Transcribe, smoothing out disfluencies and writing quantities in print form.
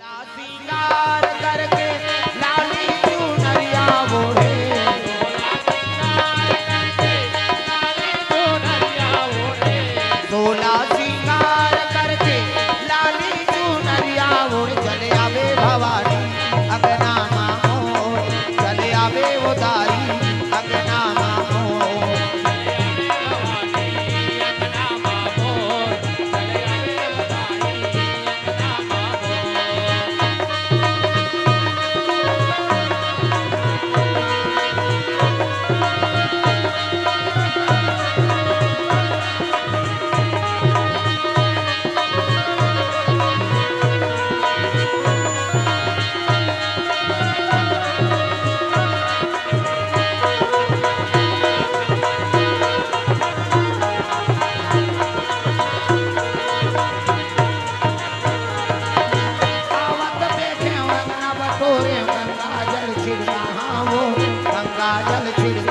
सिंगार करके लाली चुनरिया ओढ़े, सोला सिंगार करके लाली चुनरिया ओढ़े, चले आवे भवानी अंगना मामोर, चले आवे उदाई अंगना मामोर। गंगा जल छिड़का